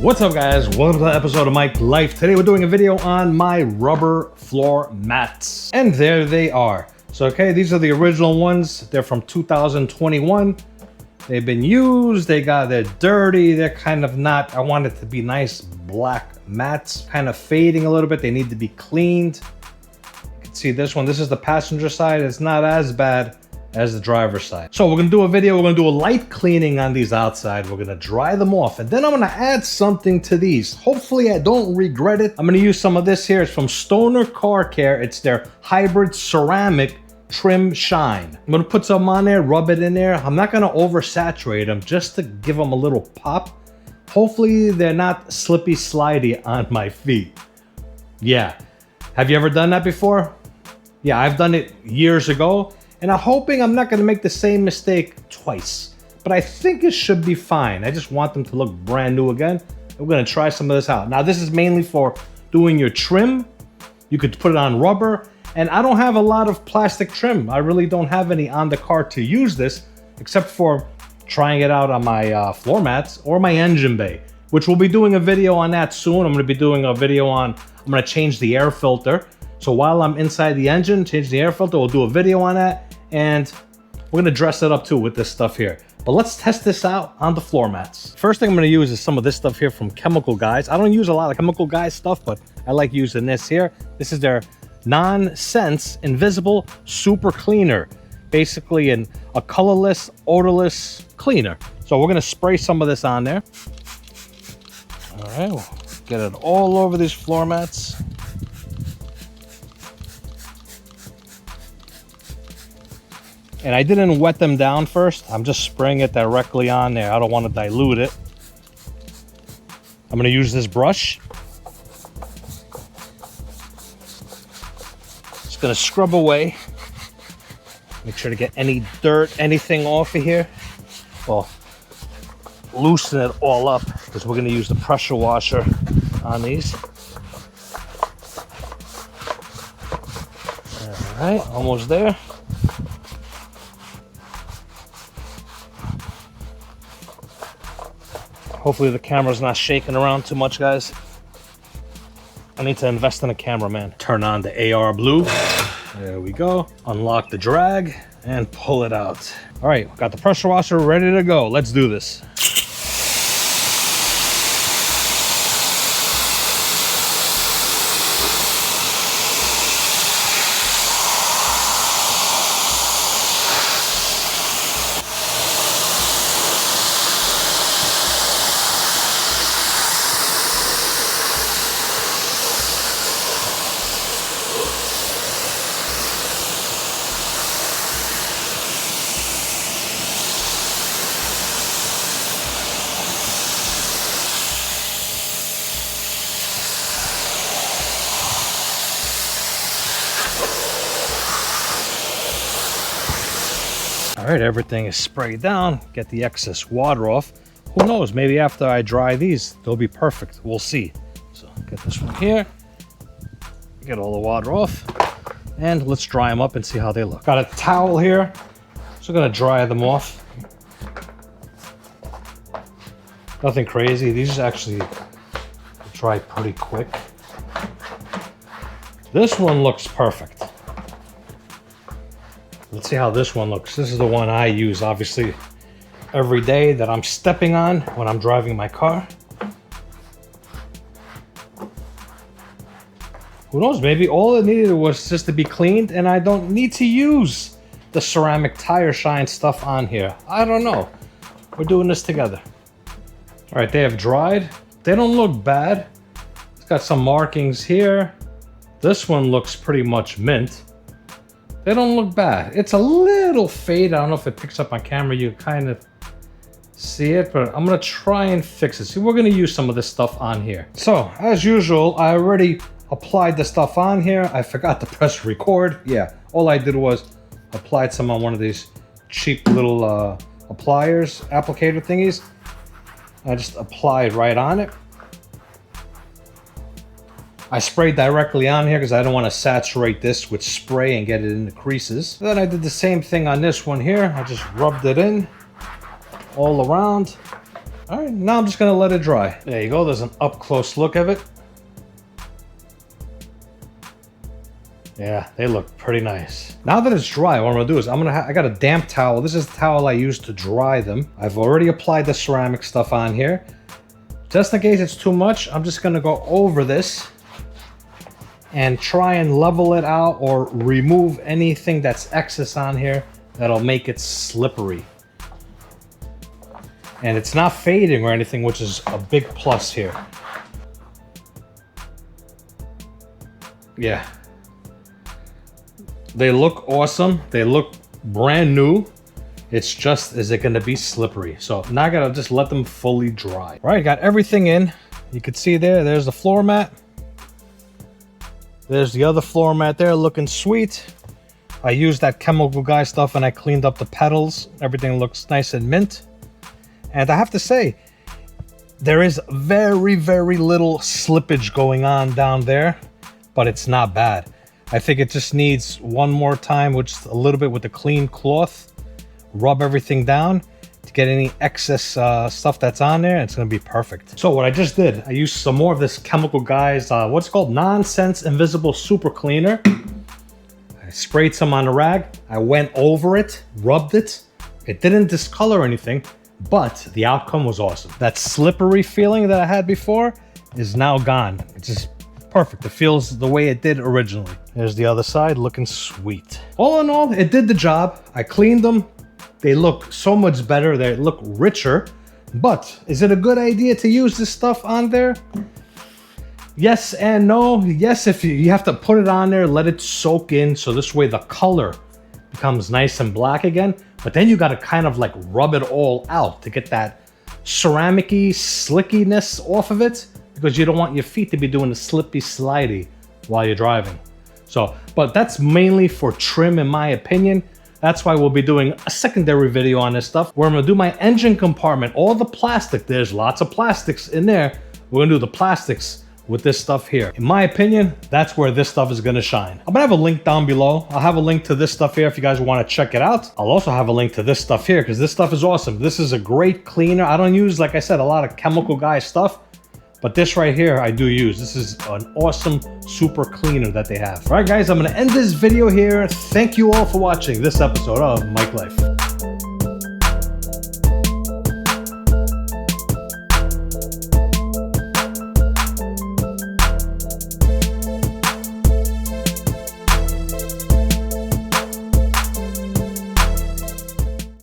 What's up, guys? Welcome to the episode of Mike Life. Today we're doing a video on my rubber floor mats. And there they are. So, okay, these are the original ones. They're from 2021. They've been used, they're dirty, they're kind of not, I want it to be nice black mats, kind of fading a little bit. They need to be cleaned. You can see this one. This is the passenger side. It's not as bad as the driver's side. So we're gonna do a video, we're gonna do a light cleaning on these outside. We're gonna dry them off, and then I'm gonna add something to these. Hopefully I don't regret it. I'm gonna use some of this here. It's from Stoner Car Care. It's their hybrid ceramic trim shine. I'm gonna put some on there, rub it in there. I'm not gonna oversaturate them, just to give them a little pop. Hopefully they're not slippy slidey on my feet. Yeah, have you ever done that before? Yeah, I've done it years ago, and I'm hoping I'm not gonna make the same mistake twice, but I think it should be fine. I just want them to look brand new again. We're gonna try some of this out. Now this is mainly for doing your trim. You could put it on rubber, and I don't have a lot of plastic trim. I really don't have any on the car to use this, except for trying it out on my floor mats or my engine bay, which we'll be doing a video on that soon. I'm gonna be doing a video on, I'm gonna change the air filter. So while I'm inside the engine, change the air filter, we'll do a video on that, and we're gonna dress it up too with this stuff here. But let's test this out on the floor mats. First thing I'm gonna use is some of this stuff here from Chemical Guys. I don't use a lot of Chemical Guys stuff, but I like using this here. This is their Non-Sense Invisible Super Cleaner. Basically a colorless, odorless cleaner. So we're gonna spray some of this on there. All right, we'll get it all over these floor mats. And I didn't wet them down first. I'm just spraying it directly on there. I don't want to dilute it. I'm gonna use this brush. Just gonna scrub away. Make sure to get any dirt, anything off of here. Well, loosen it all up, because we're gonna use the pressure washer on these. All right, almost there. Hopefully the camera's not shaking around too much, guys. I need to invest in a cameraman. Turn on the AR blue. There we go. Unlock the drag and pull it out. All right, got the pressure washer ready to go. Let's do this. All right, everything is sprayed down. Get the excess water off. Who knows, maybe after I dry these, they'll be perfect. We'll see. So get this one here. Get all the water off. And let's dry them up and see how they look. Got a towel here. So I'm gonna dry them off. Nothing crazy. These actually dry pretty quick. This one looks perfect. Let's see how this one looks. This is the one I use, obviously, every day that I'm stepping on when I'm driving my car. Who knows, maybe all it needed was just to be cleaned and I don't need to use the ceramic tire shine stuff on here. I don't know. We're doing this together. All right, they have dried. They don't look bad. It's got some markings here. This one looks pretty much mint. They don't look bad. It's a little faded. I don't know if it picks up on camera. You kind of see it, but I'm gonna try and fix it. See, we're gonna use some of this stuff on here. So, as usual, I already applied the stuff on here. I forgot to press record. Yeah, all I did was applied some on one of these cheap little applicator thingies. I just applied right on it. I sprayed directly on here because I don't want to saturate this with spray and get it in the creases. Then I did the same thing on this one here. I just rubbed it in all around. All right, now I'm just gonna let it dry. There you go, there's an up close look of it. Yeah, they look pretty nice. Now that it's dry, what I'm gonna do is I got a damp towel. This is the towel I use to dry them. I've already applied the ceramic stuff on here. Just in case it's too much, I'm just gonna go over this and try and level it out or remove anything that's excess on here that'll make it slippery. And it's not fading or anything, which is a big plus here. Yeah. They look awesome. They look brand new. It's just, is it gonna be slippery? So now I gotta just let them fully dry. All right, got everything in. You can see there's the floor mat. There's the other floor mat there looking sweet. I used that Chemical Guy stuff and I cleaned up the pedals. Everything looks nice and mint. And I have to say, there is very, very little slippage going on down there, but it's not bad. I think it just needs one more time, which is a little bit with the clean cloth, rub everything down to get any excess stuff that's on there. It's gonna be perfect. So what I just did, I used some more of this Chemical Guy's, what's called Nonsense Invisible Super Cleaner. I sprayed some on the rag. I went over it, rubbed it. It didn't discolor anything, but the outcome was awesome. That slippery feeling that I had before is now gone. It's just perfect. It feels the way it did originally. There's the other side looking sweet. All in all, it did the job. I cleaned them. They look so much better. They look richer. But is it a good idea to use this stuff on there? Yes and no. Yes, if you have to put it on there, let it soak in, so this way the color becomes nice and black again. But then you got to kind of like rub it all out to get that ceramic-y slickiness off of it, because you don't want your feet to be doing the slippy slidey while you're driving. So, but that's mainly for trim in my opinion. That's why we'll be doing a secondary video on this stuff where I'm gonna do my engine compartment, all the plastic. There's lots of plastics in there. We're gonna do the plastics with this stuff here. In my opinion, that's where this stuff is gonna shine. I'm gonna have a link down below. I'll have a link to this stuff here if you guys wanna check it out. I'll also have a link to this stuff here because this stuff is awesome. This is a great cleaner. I don't use, like I said, a lot of Chemical Guy stuff, but this right here I do use. This is an awesome super cleaner that they have. All right guys, I'm gonna end this video here. Thank you all for watching this episode of Mike Life.